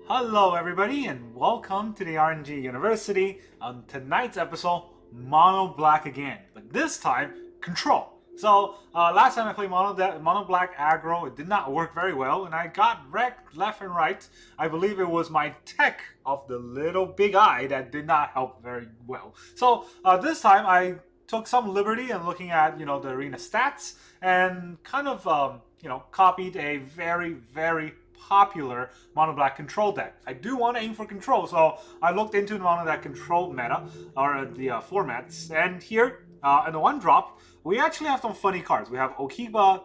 Hello everybody and welcome to the RNG University. On tonight's episode, Mono Black again, but this time, Control. So last time I played Mono Black aggro, it did not work very well and I got wrecked left and right. I believe it was my tech of the little big eye that did not help very well. So this time I took some liberty in looking at, the arena stats and kind of, copied a very popular Mono Black control deck. I do want to aim for control, so I looked into the Mono Black control meta, or the formats, and here, in the one drop, we actually have some funny cards. We have Okiba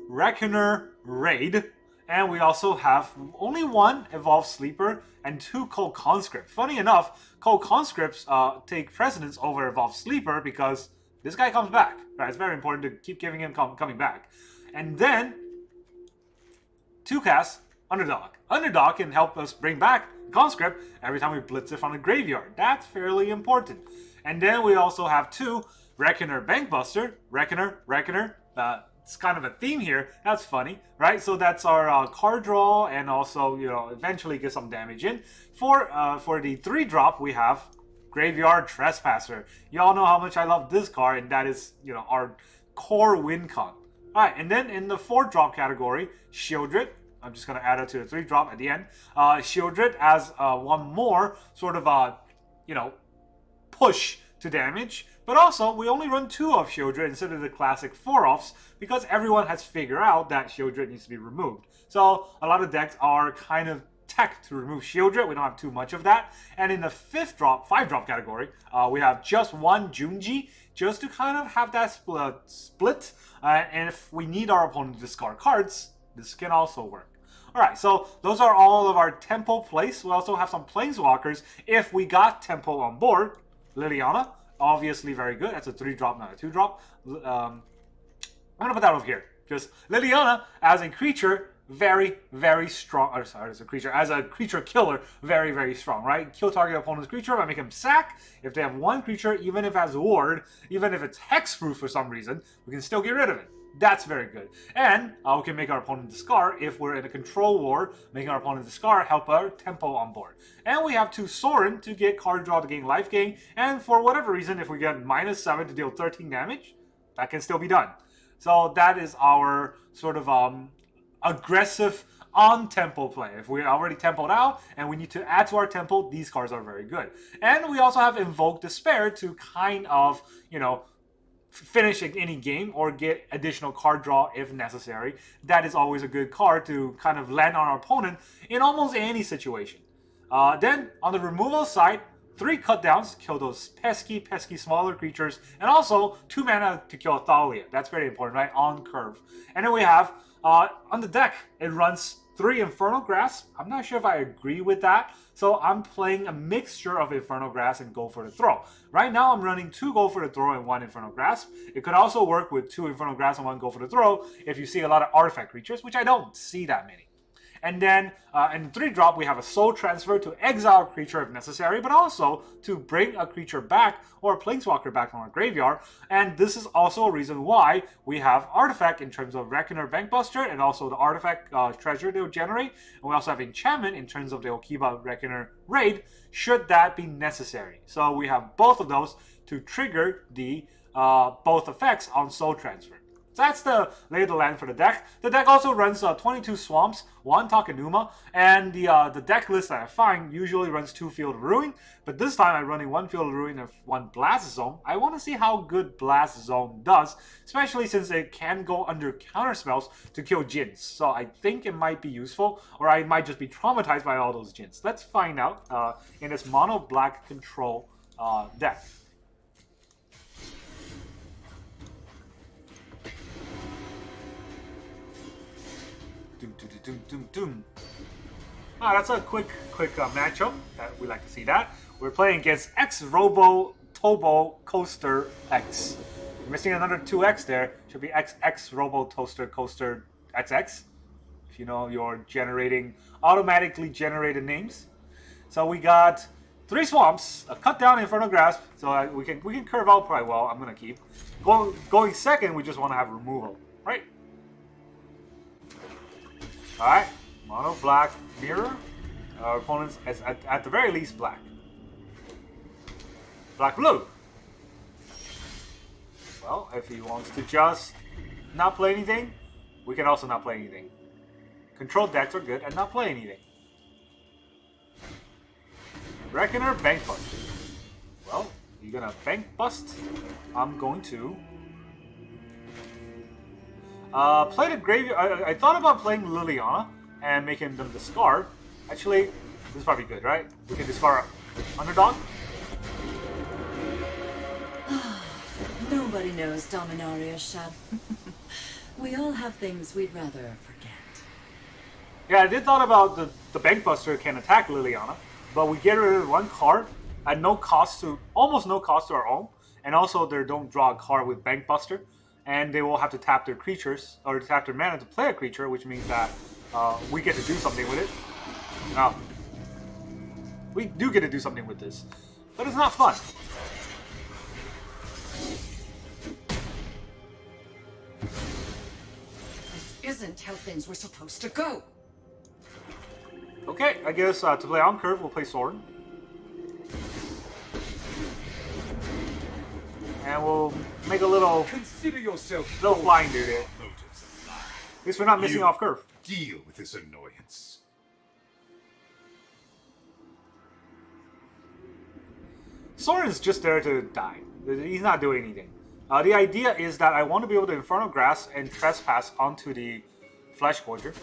Reckoner Raid, and we also have only one Evolved Sleeper and two Cold Conscript. Funny enough, Cold Conscripts take precedence over Evolved Sleeper because this guy comes back. Right? It's very important to keep giving him coming back. And then, 2 cast Underdog. Underdog can help us bring back Conscript every time we blitz it from the graveyard. That's fairly important. And then we also have 2 Reckoner Bankbuster. Reckoner. It's kind of a theme here. That's funny, right? So that's our card draw and also, eventually get some damage in. For the 3-drop, we have Graveyard Trespasser. Y'all know how much I love this card, and that is, our core win con. Alright, and then in the 4-drop category, Shieldred. I'm just going to add it to the 3-drop at the end. Shieldred as one more sort of, push to damage. But also, we only run 2 of Shieldred instead of the classic 4-offs because everyone has figured out that Shieldred needs to be removed. So, a lot of decks are kind of tech to remove Shieldred. We don't have too much of that. And in the 5-drop category, we have just one Junji, just to kind of have that split. And if we need our opponent to discard cards, this can also work. Alright, so those are all of our tempo plays. We also have some planeswalkers if we got tempo on board. Liliana, obviously very good. That's a 3-drop, not a 2-drop. I'm going to put that over here. Just Liliana as a creature, very strong. As a creature killer, very strong, right? Kill target opponent's creature by making him sack. If they have one creature, even if it has ward, even if it's hexproof for some reason, we can still get rid of it. That's very good. And we can make our opponent discard if we're in a control war. Making our opponent discard help our tempo on board. And we have 2 Sorin to get card draw to gain life gain. And for whatever reason, if we get -7 to deal 13 damage, that can still be done. So that is our sort of aggressive on-tempo play. If we're already tempoed out and we need to add to our tempo, these cards are very good. And we also have Invoke Despair to kind of, finish any game or get additional card draw if necessary. That is always a good card to kind of land on our opponent in almost any situation. Then, on the removal side, 3 cutdowns, kill those pesky smaller creatures, and also 2 mana to kill Thalia. That's very important, right? On curve. And then we have, on the deck, it runs 3 Infernal Grasp. I'm not sure if I agree with that, so I'm playing a mixture of Infernal Grasp and Go for the Throw. Right now, I'm running 2 Go for the Throw and 1 Infernal Grasp. It could also work with 2 Infernal Grasp and 1 Go for the Throw if you see a lot of artifact creatures, which I don't see that many. And then, in the 3-drop, we have a Soul Transfer to exile a creature if necessary, but also to bring a creature back or a planeswalker back from our graveyard. And this is also a reason why we have Artifact in terms of Reckoner Bankbuster and also the Artifact treasure they will generate. And we also have Enchantment in terms of the Okiba Reckoner Raid, should that be necessary. So we have both of those to trigger the both effects on Soul Transfer. So that's the lay of the land for the deck. The deck also runs 22 Swamps, 1 Takenuma, and the deck list that I find usually runs 2 Field of Ruin, but this time I'm running 1 Field of Ruin and 1 Blast Zone. I want to see how good Blast Zone does, especially since it can go under counter spells to kill Djinns. So I think it might be useful, or I might just be traumatized by all those Djinns. Let's find out in this Mono Black control deck. That's a quick matchup that we like to see that. We're playing against X Robo Tobo Coaster X. We're missing another 2X there. Should be XX Robo Toaster Coaster XX. If you know your automatically generated names. So we got 3 Swamps, a cut down Infernal Grasp, so we can curve out probably well. I'm gonna keep going second. We just want to have removal, right? All right. Mono black mirror. Our opponent's is at the very least black. Black blue. Well, if he wants to just not play anything, we can also not play anything. Control decks are good and not play anything. Reckoner, bank bust. Well, you're gonna bank bust. I'm going to play the graveyard. I thought about playing Liliana and making them discard. Actually, this is probably good, right? We can discard underdog. Nobody knows Dominaria Shab. We all have things we'd rather forget. Yeah, I did thought about the bank buster can attack Liliana, but we get rid of one card at no cost to almost no cost to our own, and also they don't draw a card with bank buster, and they will have to tap their creatures or tap their mana to play a creature, which means that we get to do something with it. Now, we do get to do something with this, but it's not fun. This isn't how things were supposed to go. Okay, I guess to play on curve, we'll play Sorin. And we'll make a little flying dude here. At least we're not missing off curve. Deal with this annoyance. Sorin's just there to die. He's not doing anything. The idea is that I want to be able to Infernal Grass and Trespass onto the Flesh Gorger.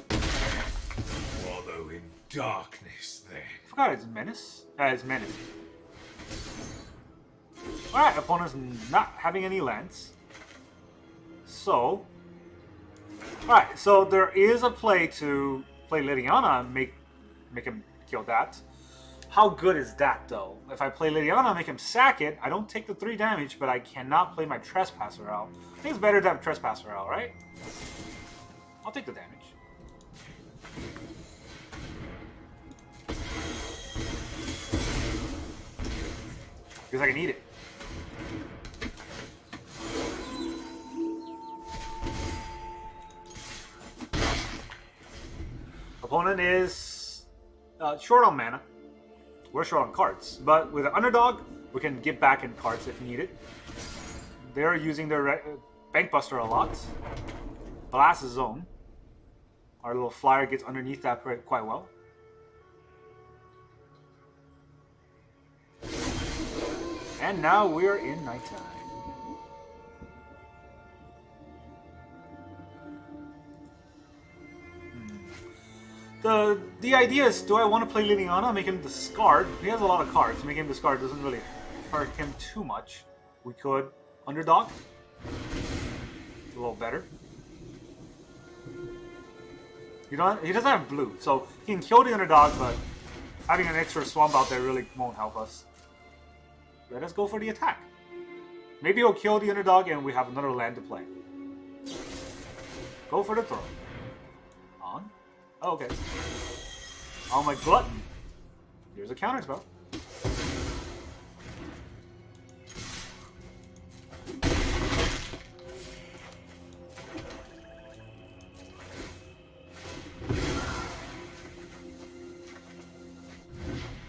Wallow in darkness, then. I forgot it's Menace. It's Menace. Alright, opponent's not having any lands. So... Alright, so there is a play to play Liliana and make him kill that. How good is that, though? If I play Liliana, make him sack it, I don't take the 3 damage, but I cannot play my Trespasser out. I think it's better to have Trespasser out, right? I'll take the damage. Because I can eat it. Opponent is short on mana. We're short on cards, but with an underdog, we can get back in cards if needed. They're using their Bank Buster a lot. Blast Zone. Our little flyer gets underneath that quite well. And now we're in nighttime. The idea is, do I want to play Liliana, make him discard? He has a lot of cards. Make him discard doesn't really hurt him too much. We could underdog. It's a little better. He doesn't have blue, so he can kill the underdog, but having an extra swamp out there really won't help us. Let us go for the attack. Maybe he'll kill the underdog and we have another land to play. Go for the throw. On. Oh, okay. Oh, my glutton. Here's a counter spell.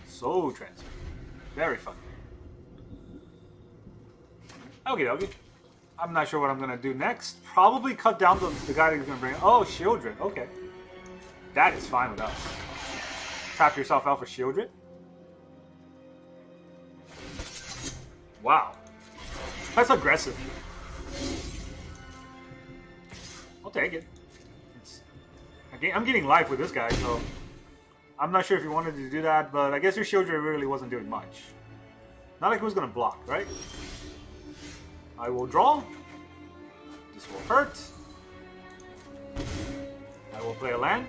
Soul transfer. Very fun. Okay, okay. I'm not sure what I'm gonna do next. Probably cut down the guy that he's gonna bring. Oh, Shieldred. Okay. That is fine with us. Tap yourself out for Shieldred. Wow. That's aggressive. I'll take it. I'm getting life with this guy, so I'm not sure if you wanted to do that, but I guess your Shieldred really wasn't doing much. Not like it was gonna block, right? I will draw. This will hurt. I will play a land.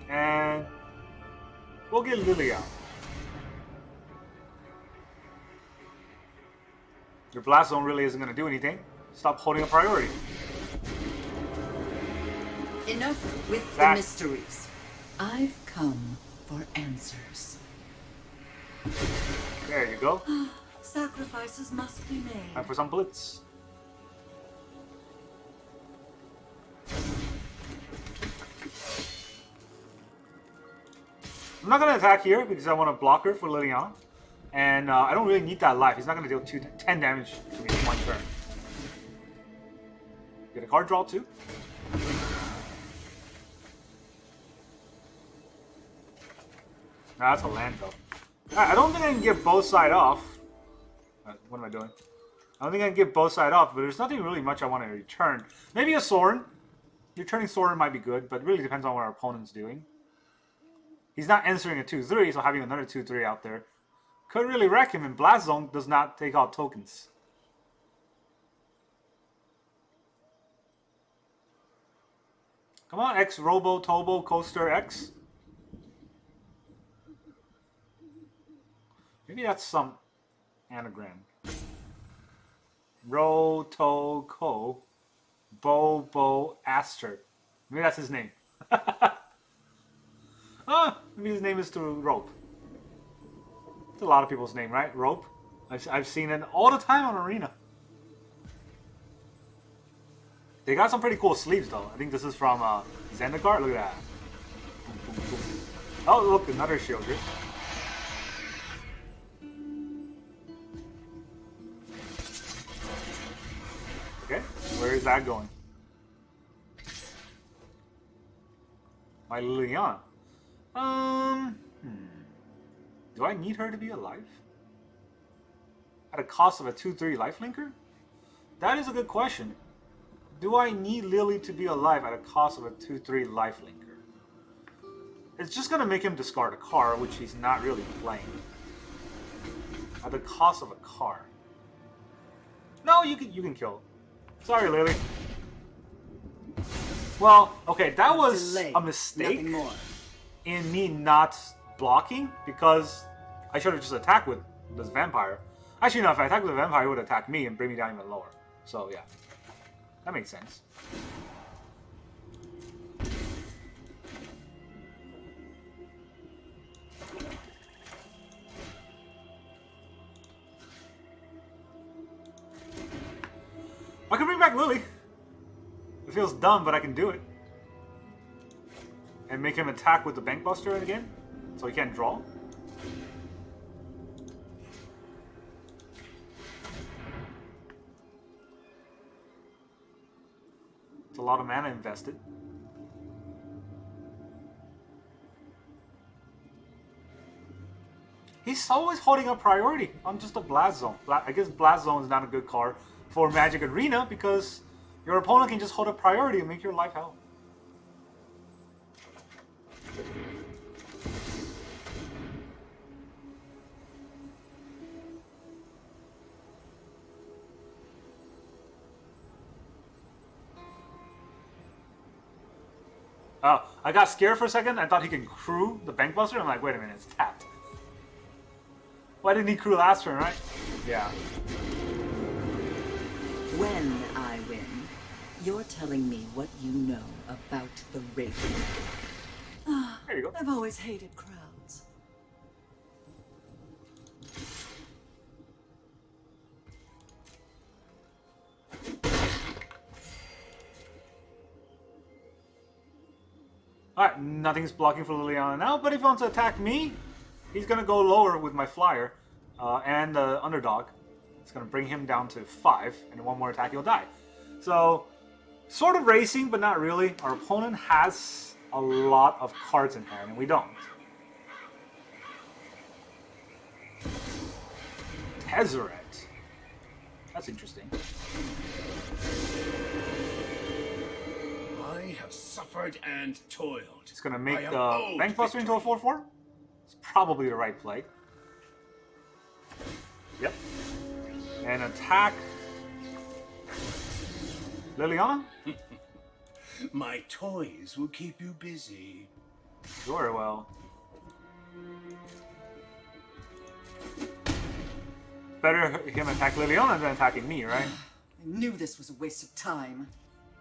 And we'll get Lily out. Your Blast Zone really isn't going to do anything. Stop holding a priority. Enough with the mysteries. I've come for answers. There you go. Sacrifices must be made. Time for some blitz. I'm not gonna attack here because I want to block her for Liliana. And I don't really need that life. He's not gonna deal 10 damage to me in one turn. Get a card draw too. Nah, that's a land though. I don't think I can get both side off. What am I doing? I don't think I can get both side off, but there's nothing really much I want to return. Maybe a Sorin. Returning Sorin might be good, but it really depends on what our opponent's doing. He's not answering a 2-3, so having another 2-3 out there could really wreck him, and Blast Zone does not take out tokens. Come on, X Robo Tobo Coaster X. Maybe that's some anagram. Ro-to-ko Bobo Aster. Maybe that's his name. Maybe his name is to rope. It's a lot of people's name, right? Rope. I've seen it all the time on Arena. They got some pretty cool sleeves though. I think this is from Zendikar. Look at that. Boom, boom, boom. Oh, look, another shield here. Okay, where is that going? My Liliana. Do I need her to be alive? At a cost of a 2-3 lifelinker? That is a good question. Do I need Lily to be alive at a cost of a 2-3 lifelinker? It's just gonna make him discard a card, which he's not really playing. At the cost of a card. No, you can kill. Sorry, Lily. Well, okay, that was a mistake in me not blocking because I should have just attacked with this vampire. Actually, no, if I attacked with the vampire, it would attack me and bring me down even lower. So, yeah. That makes sense. I can bring back Lily. It feels dumb, but I can do it. And make him attack with the Bankbuster again, so he can't draw. It's a lot of mana invested. He's always holding a priority on just a Blast Zone. I guess Blast Zone is not a good card for Magic Arena because your opponent can just hold a priority and make your life hell. Oh, I got scared for a second. I thought he can crew the Bankbuster. I'm like, wait a minute, it's tapped. Why didn't he crew last turn, right? Yeah. When I win, you're telling me what you know about the rating. There you go. I've always hated crowds. Alright, nothing's blocking for Liliana now, but if he wants to attack me, he's going to go lower with my flyer and the underdog. It's going to bring him down to 5, and one more attack, he'll die. So, sort of racing, but not really. Our opponent has a lot of cards in hand, and we don't. Tezzeret. That's interesting. I have suffered and toiled. It's going to make the Bankbuster into a 4-4. It's probably the right play. Yep. And attack Liliana? My toys will keep you busy. Sure, well. Better him attack Liliana than attacking me, right? I knew this was a waste of time.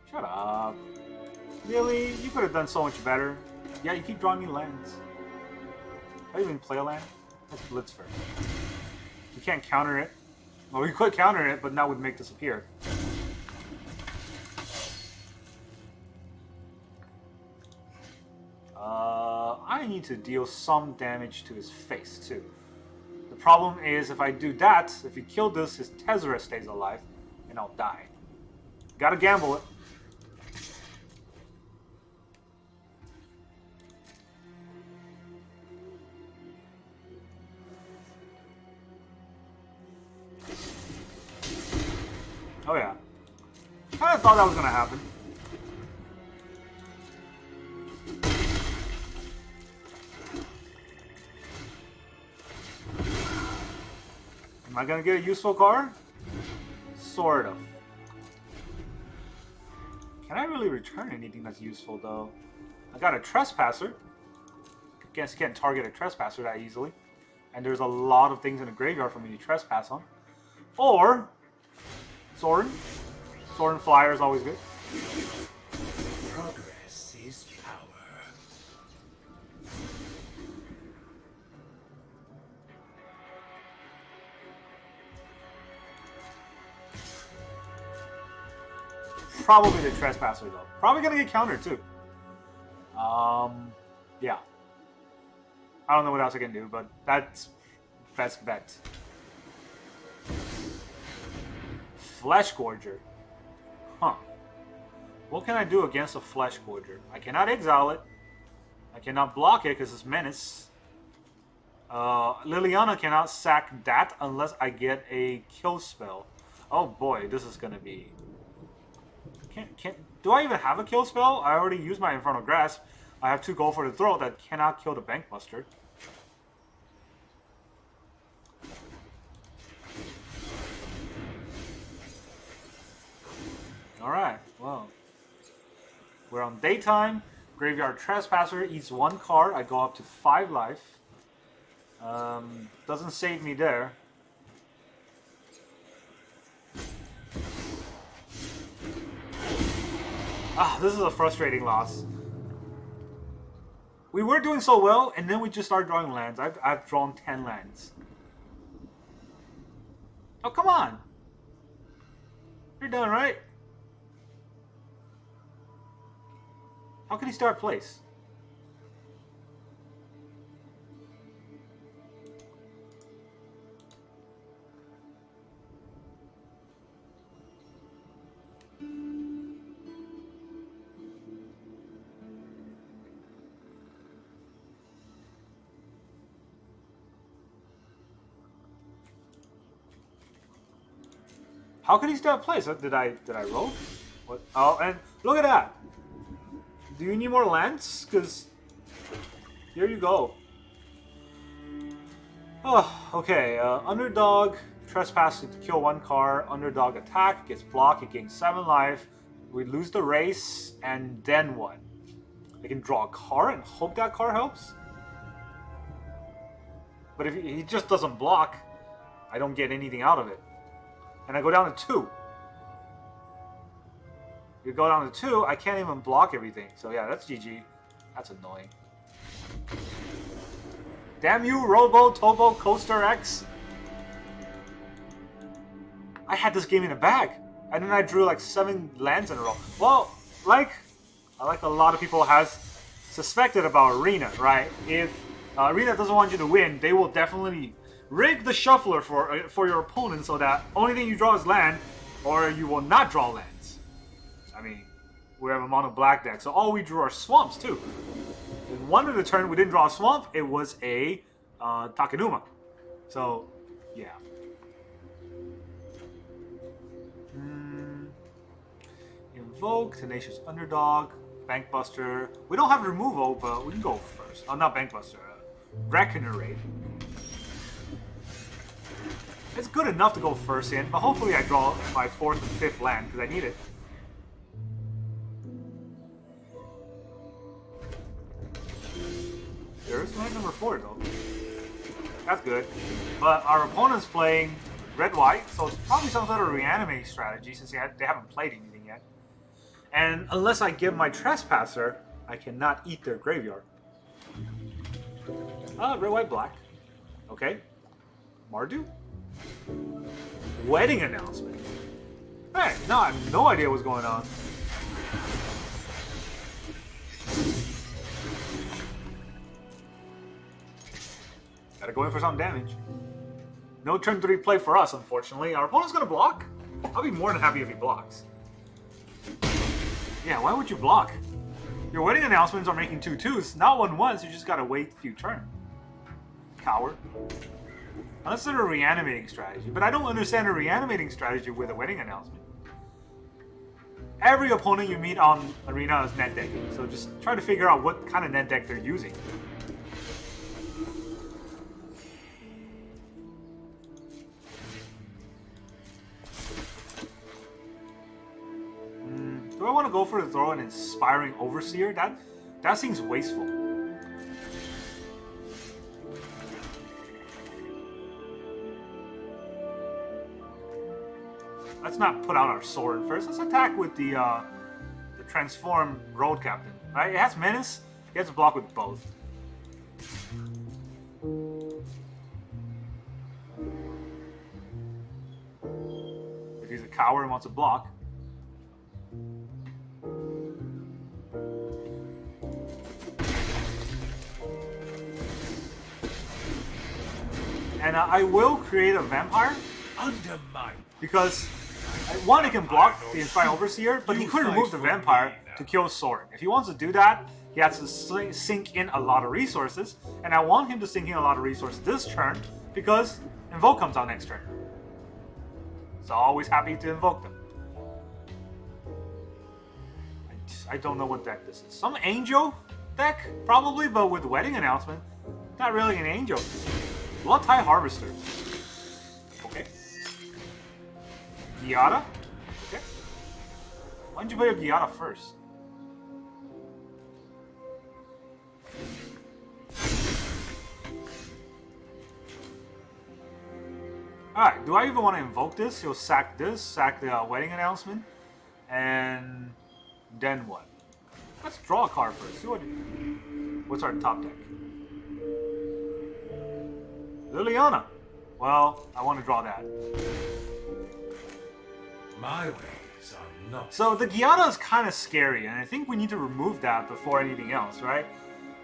Shut up. Lily, you could have done so much better. Yeah, you keep drawing me lands. Do I even play a land? Let's blitz first. You can't counter it. Well, we could counter it, but now would make disappear. I need to deal some damage to his face too. The problem is if I do that, if he killed this, his Tezzeret stays alive, and I'll die. Gotta gamble it. Oh yeah. Kinda thought that was gonna happen. Am I gonna get a useful card? Sort of. Can I really return anything that's useful though? I got a Trespasser. Guess can't target a Trespasser that easily. And there's a lot of things in the graveyard for me to trespass on. Or Sorin. Sorin Flyer is always good. Progress is power. Probably the Trespasser though. Probably gonna get countered too. Yeah. I don't know what else I can do, but that's best bet. Flesh Gorger. Huh. What can I do against a Flesh Gorger? I cannot exile it. I cannot block it because it's Menace. Liliana cannot sack that unless I get a kill spell. Oh boy, this is gonna be... Do I even have a kill spell? I already used my Infernal Grasp. I have 2 gold for the throat that cannot kill the Bankbuster. Alright, well. We're on daytime. Graveyard Trespasser eats 1 card. I go up to 5 life. Doesn't save me there. Ah, this is a frustrating loss. We were doing so well, and then we just started drawing lands. I've drawn 10 lands. Oh, come on! You're done, right? How can he start place? How could he start place? Did I roll? What? Oh, and look at that! Do you need more lands? Because here you go. Oh, okay. Underdog trespass to kill 1 card. Underdog attack gets blocked. It gains 7 life. We lose the race, and then what? I can draw a card and hope that card helps. But if he just doesn't block, I don't get anything out of it. And I go down to 2. You go down to 2, I can't even block everything. So yeah, that's GG. That's annoying. Damn you, Robo, Tobo, Coaster X. I had this game in a bag. And then I drew like 7 lands in a row. Well, like a lot of people has suspected about Arena, right? If Arena doesn't want you to win, they will definitely rig the shuffler for your opponent so that only thing you draw is land, or you will not draw lands. I mean, we have a mono black deck, so all we drew are swamps too. In one of the turn we didn't draw a swamp, it was a Takenuma. So, yeah. Invoke, Tenacious Underdog, Bankbuster. We don't have removal, but we can go first. Oh, not Bankbuster. Reckoner Raid. It's good enough to go first in, but hopefully I draw my 4th and 5th land, because I need it. There's land number 4, though. That's good. But our opponent's playing red-white, so it's probably some sort of reanimate strategy, since they haven't played anything yet. And unless I give my Trespasser, I cannot eat their graveyard. Red, white, black. Okay. Mardu? Wedding announcement. Hey, no, I have no idea what's going on. Gotta go in for some damage. No turn 3 play for us, unfortunately. Our opponent's gonna block. I'll be more than happy if he blocks. Yeah, why would you block? Your wedding announcements are making 2/2s, not 1/1s. You just gotta wait a few turns. Coward. Unless they're a reanimating strategy, but I don't understand a reanimating strategy with a wedding announcement. Every opponent you meet on Arena is net decking, so just try to figure out what kind of net deck they're using. Do I want to go for the throw an Inspiring Overseer? That seems wasteful. Let's not put out our Sorin first. Let's attack with the transformed Road Captain. Right? It has Menace. He has to block with both. If he's a coward and wants to block. And I will create a Vampire. Undermine. Because, one, he can block the Inspired Overseer, but he could remove the Vampire to kill Sorin. If he wants to do that, he has to sink in a lot of resources, and I want him to sink in a lot of resources this turn, because Invoke comes out next turn. So always happy to invoke them. I don't know what deck this is. Some Angel deck, probably, but with Wedding Announcement. Not really an Angel. Blood-Tide Harvester. Okay. Giada? Okay. Why didn't you play your Giada first? Alright, do I even want to invoke this? He'll sack this, sack the wedding announcement, and then what? Let's draw a card first. See what's our top deck? Liliana. Well, I want to draw that. My ways are not. So the Giada is kind of scary, and I think we need to remove that before anything else, right?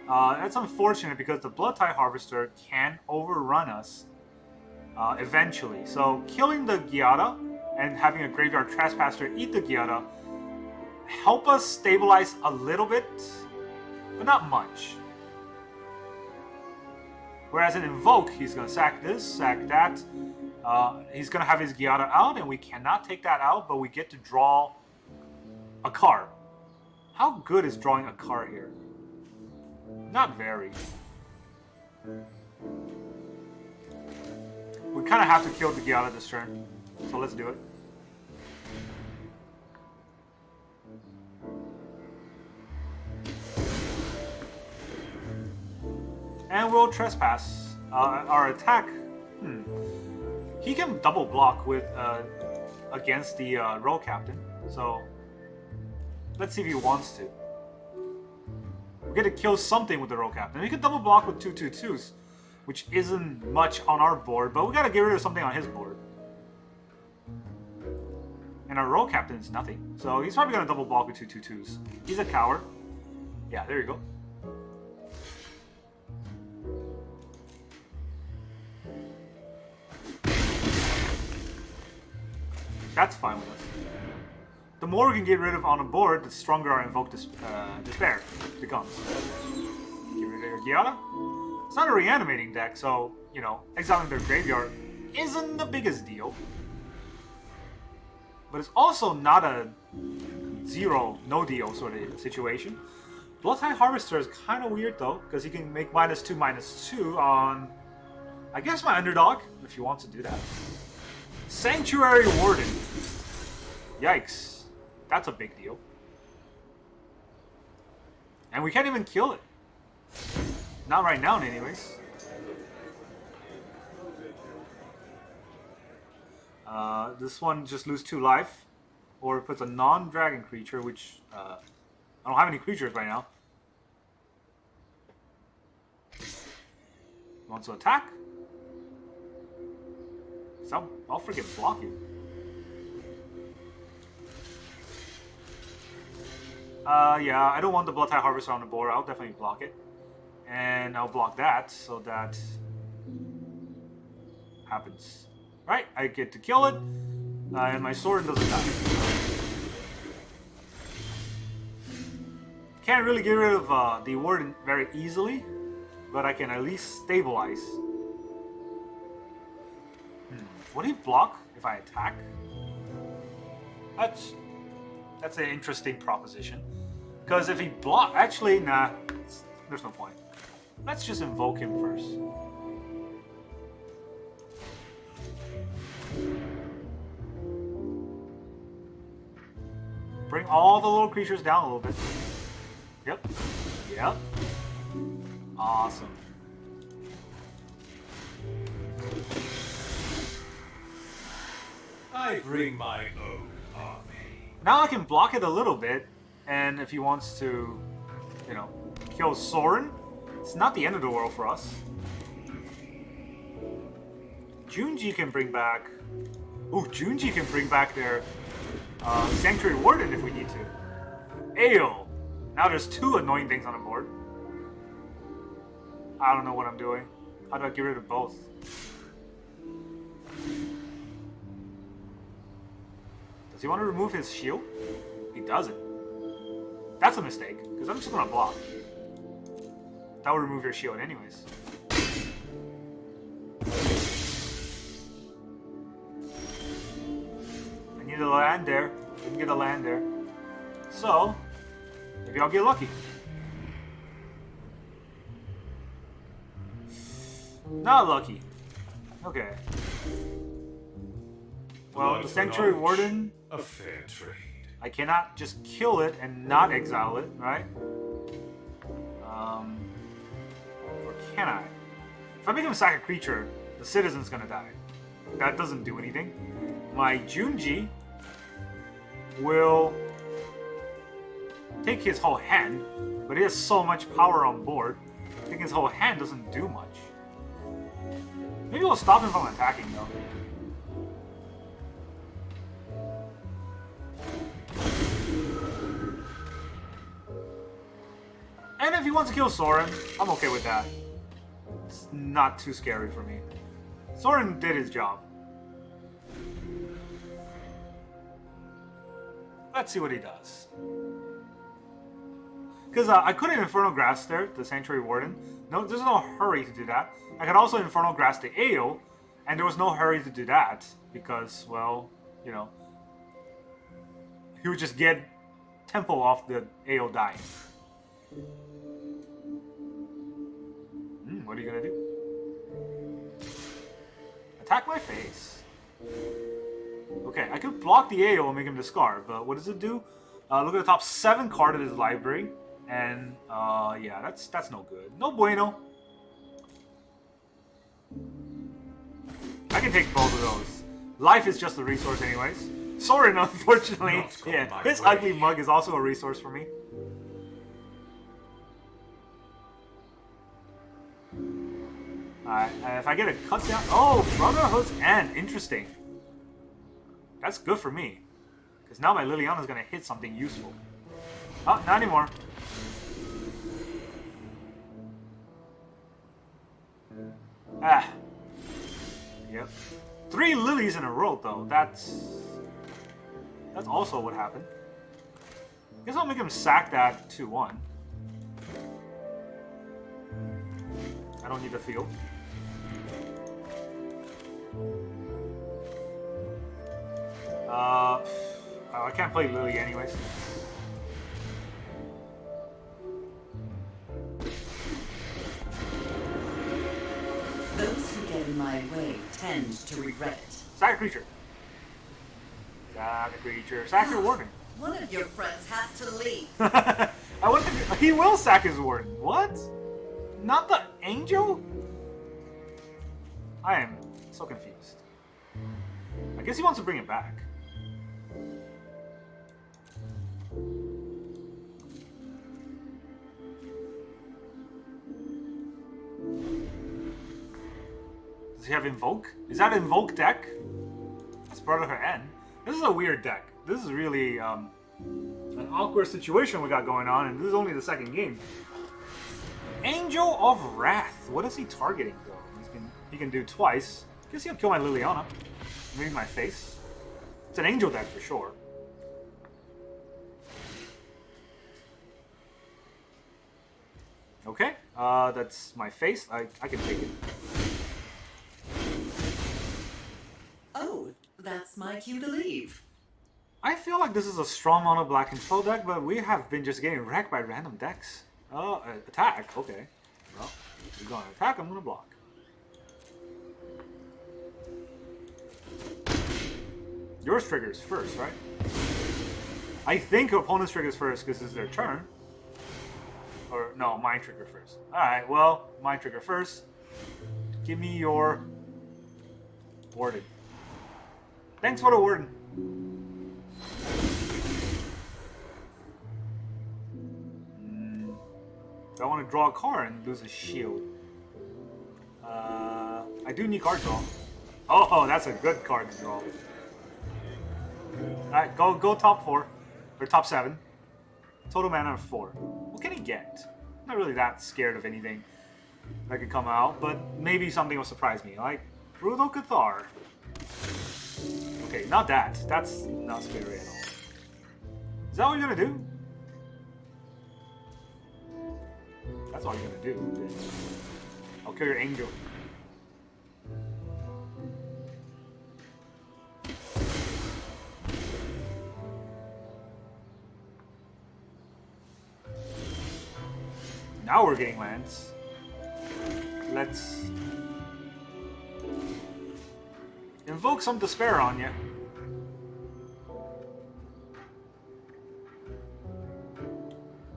That's unfortunate because the Blood-Tide Harvester can overrun us eventually. So killing the Giada and having a Graveyard Trespasser eat the Giada help us stabilize a little bit, but not much. Whereas in Invoke, he's going to sack this, sack that. He's going to have his Giada out, and we cannot take that out, but we get to draw a card. How good is drawing a card here? Not very. We kind of have to kill the Giada this turn, so let's do it. And we'll trespass. Our attack. He can double block with against the Road Captain. So let's see if he wants to. We get to kill something with the Road Captain. He can double block with 2/2/2s, which isn't much on our board, but we gotta get rid of something on his board. And our Road Captain is nothing, so he's probably gonna double block with 2/2/2s. He's a coward. Yeah, there you go. That's fine with us. The more we can get rid of on the board, the stronger our Invoke Despair becomes. Get rid of your Giada. It's not a reanimating deck, so, you know, exiling their graveyard isn't the biggest deal. But it's also not a no deal sort of situation. Blood-Tide Harvester is kind of weird though, because he can make -2/-2 on, I guess, my underdog, if he wants to do that. Sanctuary Warden. Yikes. That's a big deal. And we can't even kill it. Not right now, anyways. This one just loses 2 life. Or puts a non-dragon creature, which I don't have any creatures right now. Wants to attack? So I'll freaking block you. Yeah, I don't want the Blood-Tide Harvester on the board. I'll definitely block it. And I'll block that so that happens. Right? I get to kill it, and my sword doesn't die. Can't really get rid of the warden very easily, but I can at least stabilize. Would he block if I attack? That's an interesting proposition. Because if he block, actually, nah, there's no point. Let's just invoke him first. Bring all the little creatures down a little bit. Yep. Yep. Awesome. I bring my own army. Now I can block it a little bit, and if he wants to, you know, kill Sorin, it's not the end of the world for us. Junji can bring back... Ooh, Junji can bring back their Sanctuary Warden if we need to. Ayo! Now there's 2 annoying things on the board. I don't know what I'm doing. How do I get rid of both? Does he want to remove his shield? He doesn't. That's a mistake, because I'm just going to block. That will remove your shield anyways. I need a land there. Didn't get a land there. So, maybe I'll get lucky. Not lucky. Okay. Well, the Sanctuary Warden... A fair trade. I cannot just kill it and not exile it, right? Or can I? If I make him sack a creature, the citizen's gonna die. That doesn't do anything. My Junji will take his whole hand, but he has so much power on board. I think his whole hand doesn't do much. Maybe we'll stop him from attacking, though. And if he wants to kill Sorin, I'm okay with that. It's not too scary for me. Sorin did his job. Let's see what he does. Because I couldn't Infernal Grass there, the Sanctuary Warden. No, there's no hurry to do that. I could also Infernal Grass the AO, and there was no hurry to do that, because, well, you know, he would just get tempo off the AO dying. What are you gonna do? Attack my face. Okay, I could block the AO and make him discard, but what does it do? Look at the top 7 card of his library, and yeah, that's no good. No bueno. I can take both of those. Life is just a resource anyways. Sorin, unfortunately, yeah, his ugly mug is also a resource for me. Alright, if I get a cut down... Oh, Brotherhood's End. Interesting. That's good for me. Because now my Liliana's going to hit something useful. Oh, not anymore. Ah. Yep. 3 lilies in a row, though. That's also what happened. Guess I'll make him sack that 2-1. I don't need the field. I can't play Lily anyways. Those who get in my way tend to regret it. Sack a creature. Sack a creature. Sack your warden. One of your friends has to leave. I wonder if he will sack his warden. What? Not the angel? I am so confused. I guess he wants to bring it back. Does he have Invoke? Is that Invoke deck? That's Brotherhood End. This is a weird deck. This is really an awkward situation we got going on, and this is only the second game. Angel of Wrath. What is he targeting, though? He can do twice. Guess he'll kill my Liliana. Maybe my face. It's an angel deck for sure. Okay, that's my face. I can take it. Oh, that's my cue to leave. I feel like this is a strong mono black control deck, but we have been just getting wrecked by random decks. Oh, attack. Okay. Well, you're going to attack, I'm going to block. Yours triggers first, right? I think opponent's triggers first because it's their turn. Or, no, mine trigger first. Alright, well, mine trigger first. Give me your Warden. Thanks for the Warden. Do I want to draw a card and lose a shield? I do need card draw. Oh, that's a good card to draw. Alright, go top 4. Or top 7. Total mana of 4. What can he get? Not really that scared of anything that could come out, but maybe something will surprise me, like Brutal Cathar. Okay, not that. That's not scary at all. Is that what you're gonna do? That's all you're gonna do. I'll kill your angel. Now we're getting lands. Let's invoke some despair on you.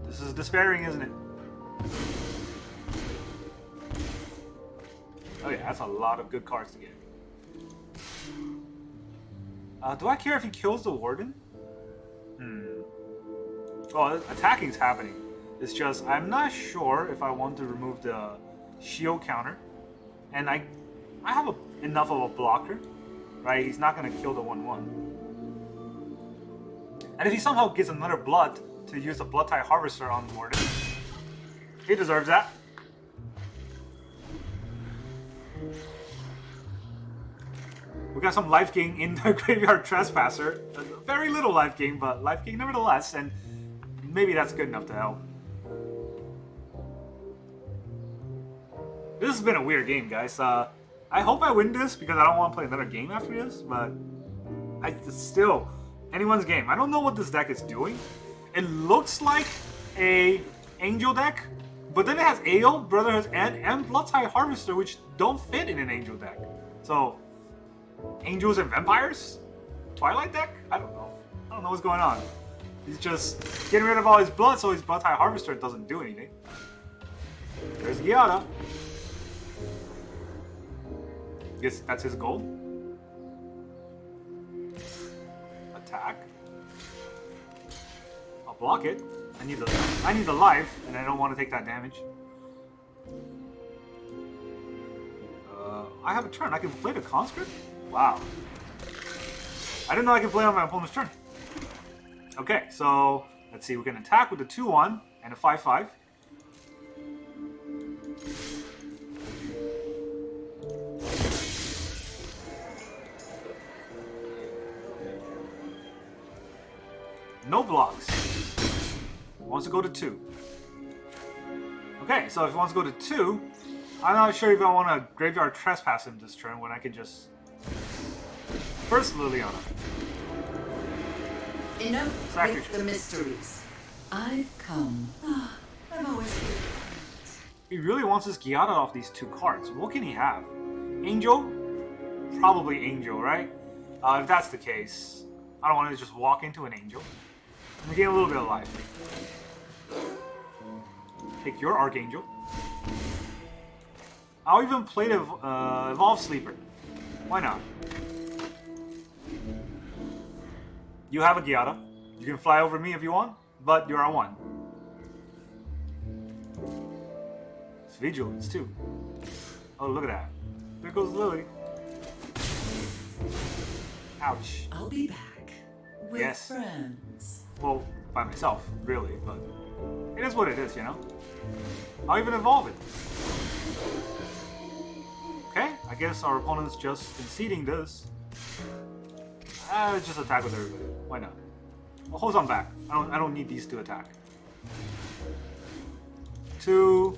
This is despairing, isn't it? Oh yeah, that's a lot of good cards to get. Do I care if he kills the Warden? Well, attacking's happening. It's just, I'm not sure if I want to remove the shield counter. And I have enough of a blocker, right? He's not going to kill the 1/1. And if he somehow gets another blood to use the Blood Tide Harvester on Warden, he deserves that. We got some life gain in the Graveyard Trespasser. Very little life gain, but life gain nevertheless, and maybe that's good enough to help. This has been a weird game, guys. I hope I win this because I don't want to play another game after this, but it's still anyone's game. I don't know what this deck is doing. It looks like a Angel deck, but then it has Ale, Brotherhood, and Blood Tide Harvester, which don't fit in an Angel deck. So, Angels and Vampires? Twilight deck? I don't know. I don't know what's going on. He's just getting rid of all his blood so his Blood Tide Harvester doesn't do anything. There's Giada. Guess that's his goal. Attack. I'll block it. I need the life, and I don't want to take that damage. I have a turn. I can play the conscript? Wow. I didn't know I could play on my opponent's turn. Okay, so let's see. We can attack with a 2/1 and a 5/5. No blocks. Wants to go to 2. Okay, so if he wants to go to 2, I'm not sure if I want to Graveyard Trespass him this turn when I can just... First Liliana. Enough Sacrifice. with the mysteries. I've come. I've always been. He really wants his Giada off these 2 cards. What can he have? Angel? Probably Angel, right? If that's the case, I don't want to just walk into an Angel. I'm getting a little bit of life. Take your Archangel. I'll even play the Evolve Sleeper. Why not? You have a Giada. You can fly over me if you want, but you're on 1. It's Vigilance too. Oh, look at that. There goes Lily. Ouch. I'll be back with Yes. friends. Well, by myself, really, but it is what it is, you know? I'll even evolve it. Okay, I guess our opponent's just conceding this. Just attack with everybody. Why not? Well, hold on back. I don't need these to attack. 2.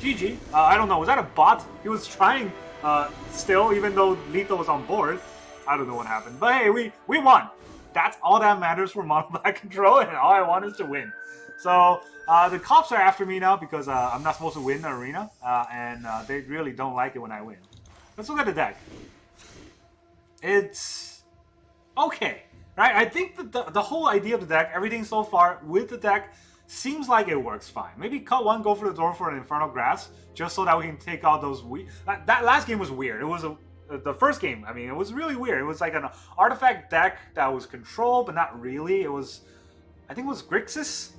GG. I don't know. Was that a bot? He was trying still, even though Lethal was on board. I don't know what happened. But hey, we won. That's all that matters for Mono Black Control, and all I want is to win. So the cops are after me now because I'm not supposed to win the arena, and they really don't like it when I win. Let's look at the deck. It's okay, right? I think that the whole idea of the deck, everything so far with the deck, seems like it works fine. Maybe cut 1, go for the door for an Infernal Grass, just so that we can take out those that last game was weird. It was the first game, I mean, it was really weird. It was like an artifact deck that was controlled, but not really. It was, I think it was Grixis?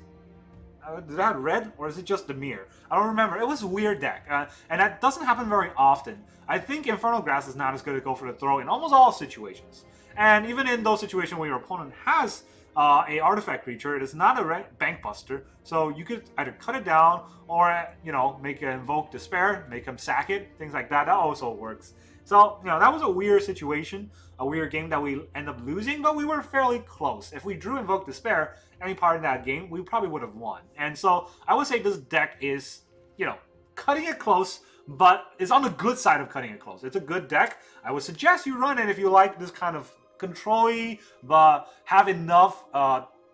Did that have red, or is it just the mirror? I don't remember. It was a weird deck, and that doesn't happen very often. I think Infernal Grass is not as good to go for the throw in almost all situations. And even in those situations where your opponent has a artifact creature, it is not a bank buster, so you could either cut it down or, you know, make it invoke despair, make him sack it, things like that. That also works. So, you know, that was a weird situation, a weird game that we end up losing, but we were fairly close. If we drew Invoke Despair any part in that game, we probably would have won. And so I would say this deck is, you know, cutting it close, but is on the good side of cutting it close. It's a good deck. I would suggest you run it if you like this kind of control-y, but have enough,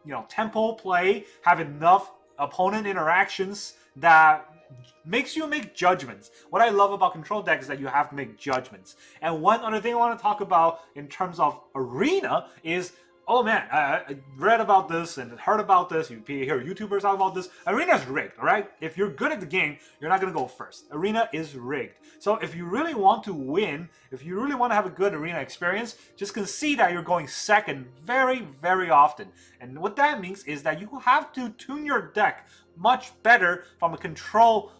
you know, tempo play, have enough opponent interactions that makes you make judgments. What I love about control decks is that you have to make judgments. And one other thing I want to talk about in terms of arena is, oh man, I read about this and heard about this. You hear YouTubers talk about this. Arena is rigged, all right? If you're good at the game, you're not going to go first. Arena is rigged. So if you really want to win, if you really want to have a good arena experience, just concede that you're going second very, very often. And what that means is that you have to tune your deck much better from a control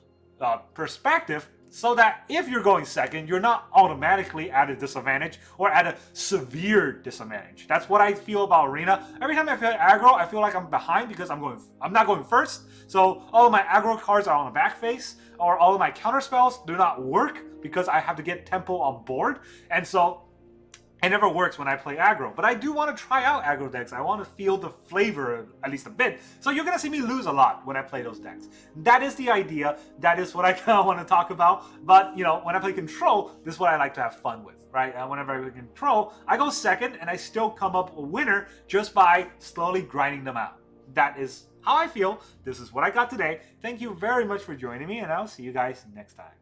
perspective, so that if you're going second, you're not automatically at a disadvantage or at a severe disadvantage. That's what I feel about arena. Every time I feel aggro, I feel like I'm behind because I'm not going first. So all of my aggro cards are on the back face, or all of my counter spells do not work because I have to get tempo on board. And so it never works when I play aggro. But I do want to try out aggro decks. I want to feel the flavor at least a bit. So you're going to see me lose a lot when I play those decks. That is the idea. That is what I kind of want to talk about. But, you know, when I play control, this is what I like to have fun with, right? Whenever I play control, I go second and I still come up a winner just by slowly grinding them out. That is how I feel. This is what I got today. Thank you very much for joining me, and I'll see you guys next time.